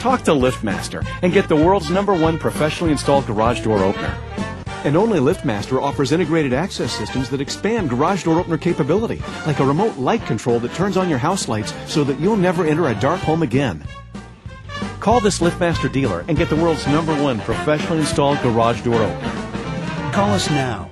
Talk to LiftMaster and get the world's #1 professionally installed garage door opener. And only LiftMaster offers integrated access systems that expand garage door opener capability, like a remote light control that turns on your house lights so that you'll never enter a dark home again. Call this LiftMaster dealer and get the world's #1 professionally installed garage door opener. Call us now.